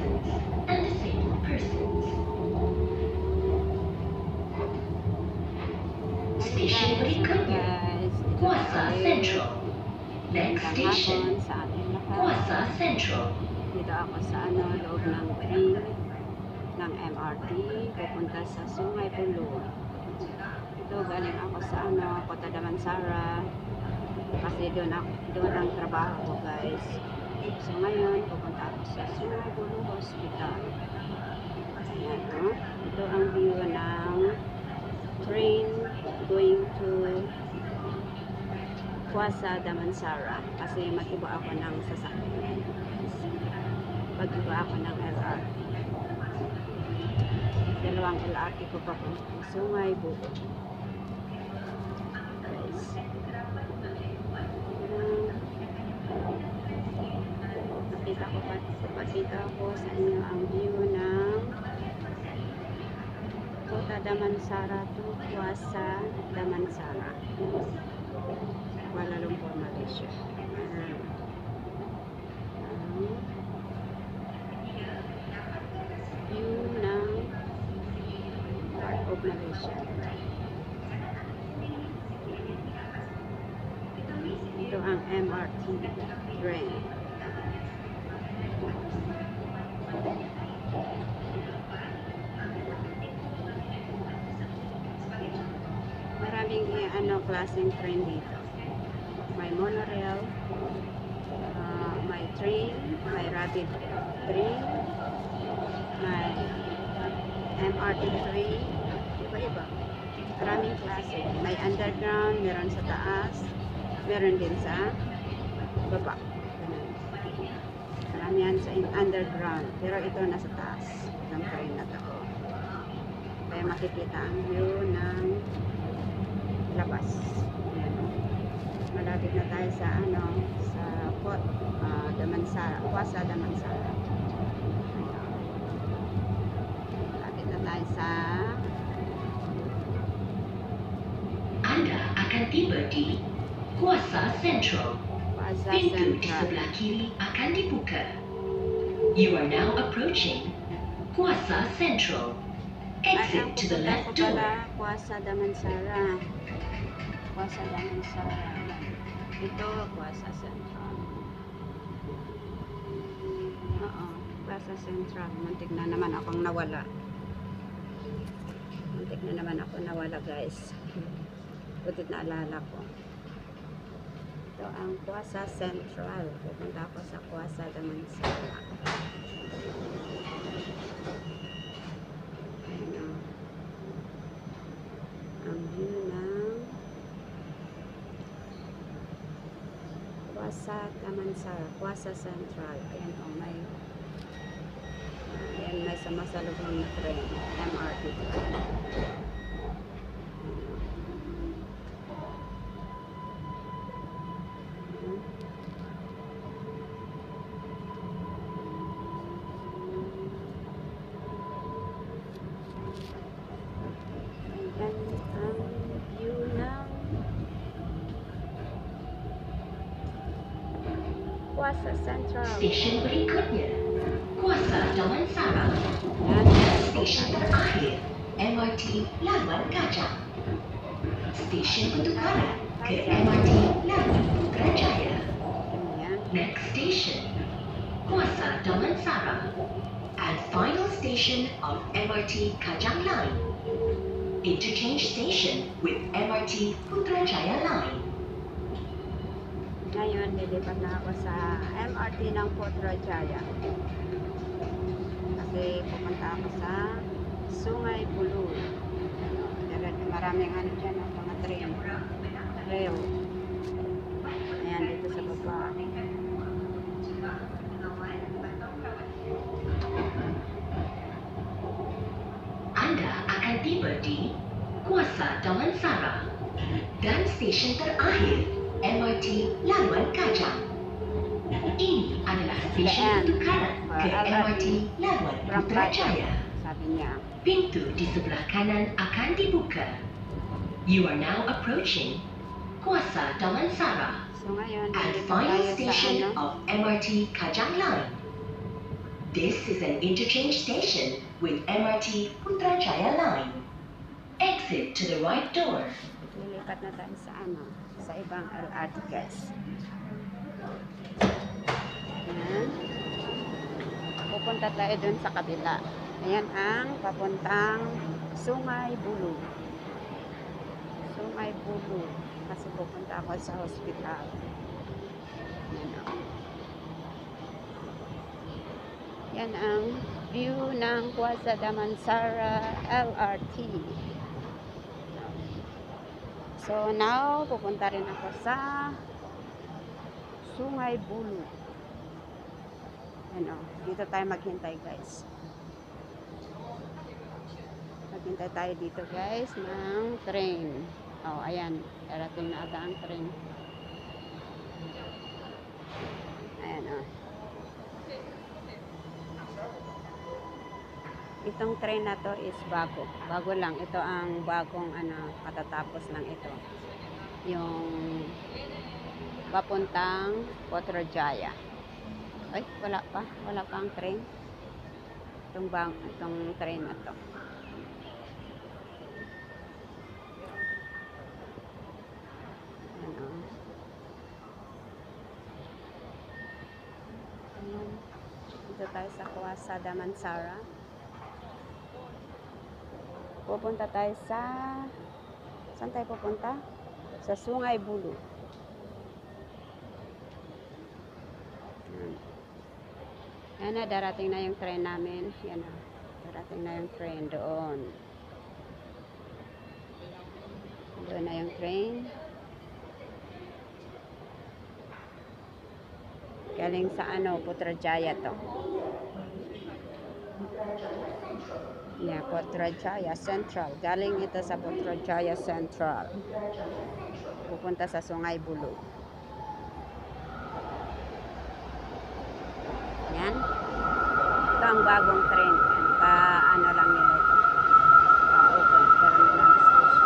persons and disabled persons. Station berikutnya, Kuasa Central. Next station, Kuasa Central. Dito ako sa loob ng train ng MRT pupunta sa Sungay Bulo. Ito galing ako sa Kota Damansara kasi doon ang trabaho ko, guys. So ngayon pupunta ako sa Sungay Bulo Hospital. Ayan, ito ang view ng train going to Kuasa Damansara kasi mag-iba ako ng sasakyan. Mag-iba ako ng LRT. Dalawang LRT ko pa po. Sungay Bulo. Guys. Napita ko sa inyo ang view ng Kota Damansara to Kuasa Damansara. Kuala Lumpur, Malaysia. View ng part of Malaysia. Ito ang MRT train. Maraming klaseng train dito. May monorail, may train, may rapid train, may MRT train, iba-iba. Maraming klase. May underground, meron sa taas, meron din sa baba. Marami yan sa underground, pero ito nasa taas ng train na to. Kaya makikita ang view ng labas. Ayan. Malapit na tayo sa sa Damansara, Kuasa Damansara. Malapit na tayo sa Anda akan tiba di Kuasa Central. Kuasa Pintu di Central. sebelah kiri akan dibuka. You are now approaching Kuasa Central. Exit to the left door. Kuasa Damansara. Kuasa Damansara. Ito, Kuasa Central. Kuasa Central. Muntik na naman akong nawala. Muntik na naman ako nawala, guys. Butit na alala ko. Ito ang Kuasa Central. Pupunta ako sa Kuasa Damansara. Ang view ng Kuasa Damansara, Kuasa Central. Ayan o, may sumasalubong na train, MRT train. Ayan ang view ng Kuasa Central. Station berikutnya, Kuasa Damansara. Station terakhir, MRT Labuan Kajang. Station pertukaran ke MRT Labuan Putrajaya. Next station, Kuasa Damansara. And final station of MRT Kajang Line. Interchange station with MRT Putrajaya Line. Ngayon, lilipat na ako sa MRT ng Putrajaya. Kasi pupunta ako sa Sungay Bulo. Maraming dyan, mga train. Rail. Ayan, dito sa baba. Anda akan tiba di Kuasa Damansara dan stesen terakhir MRT Labuan Kajang. Ini adalah stesen pertukaran ke MRT Labuan Putrajaya. Sabi niya. Pintu di sebelah kanan akan dibuka. You are now approaching Kuasa Damansara So ngayon, and dito final tayo sa station of MRT Kajang Line. This is an interchange station with MRT Putrajaya line. Exit to the right door. Lilipat na tayo sa sa ibang LRT guys. Ayan. Pupunta tayo dun sa kabila. Ayan ang papuntang Sungay Buloy. Sungay Buloy. Kasi pupunta ako sa hospital. Ayan o. Yan ang view ng Plaza Damansara LRT. So now, pupunta rin ako sa Sungay Buloy. Ano, dito tayo maghintay guys. Maghintay tayo dito guys ng train. Oh, ayan. Darating na ata ang train. Ayan oh. Itong train na to is bago. Bago lang. Ito ang bagong katatapos lang ito. Yung papuntang Putrajaya. Ay, wala pa. Wala pa ang train. Itong train na to. Ano. Ayan. Dito tayo sa Plaza Damansara. Pupunta tayo sa... Saan tayo pupunta? Sa Sungay Buloy. Yan na, darating na yung train namin. Yan na, darating na yung train doon. Doon na yung train. Galing sa Putrajaya to. Yeah, Putrajaya Central. Galing ito sa Putrajaya Central. Pupunta sa Sungay Buloy. Yan. Ito ang bagong train. Lang nila ito. Open. Terminal station.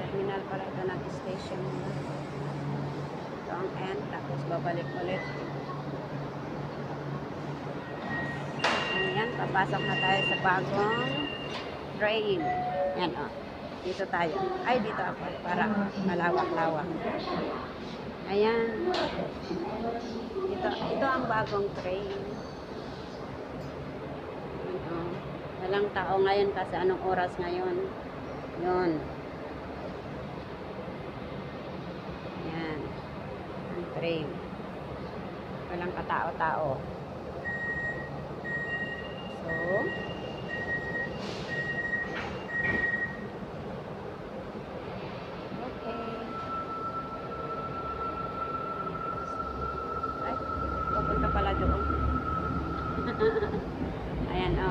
Terminal pala ito ng station. Ito ang end. Tapos babalik ulit. Ayan. Papasok na tayo sa bagong train. Yan o. Dito tayo. Ay, dito ako. Para malawak-lawak. Ayan. Ito ang bagong train. Ito. Walang tao ngayon kasi anong oras ngayon. Yun. Ayan. Ang train. Walang katao-tao. So, pala doon. Ayan o.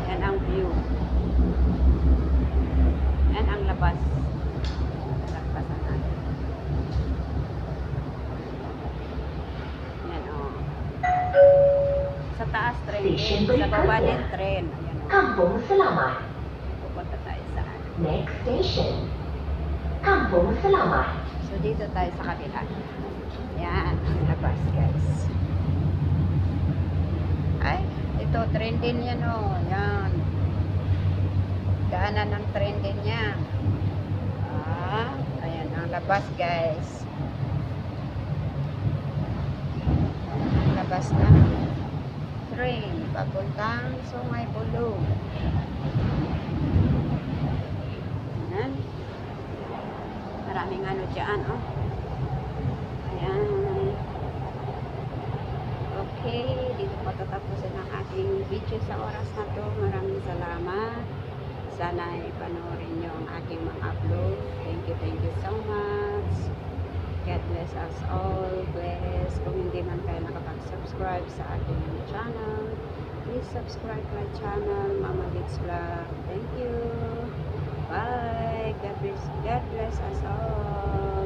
Yan ang view. Yan ang labas. Labasan natin. Yan o. Sa taas train din. Sa baba din train. Ayan o. Kampung Selamat. Pupunta tayo sa Next station. Kampung Selamat. So dito tayo sa kabila. Yan ang labas guys. Ay, ito, train din yan o. Yan. Daanan ng train din yan. Ayan, ang labas guys. Ang labas ng train. Papuntang Sungay Buloy. Ayan. Maraming dyan o. Ayan. Okay, dito po tatapusin ang aking video sa oras na to. Maraming salamat. Sana ipanoorin nyo ang aking mga upload. Thank you so much. God bless us all. Bless. Kung hindi man kayo nakapag-subscribe sa aking channel, please subscribe my channel, Mama Bits Vlog. Thank you. Bye. God bless us all.